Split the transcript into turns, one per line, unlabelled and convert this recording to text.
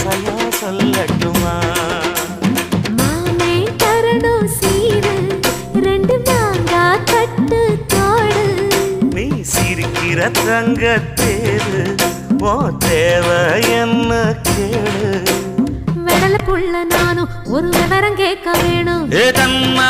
ஆசையா சொல்லட்டுமா?
மாமே தரணும் சீரு, ரெண்டு மாங்கா கட்டு தோடு.
நீ சிரிக்கிற தங்க தேரு, ஓ தேவை என்ன கேளு.
வெடல புள்ள நானும் ஒரு விவரம் கேட்க வேணும்.
ஏ தன்ன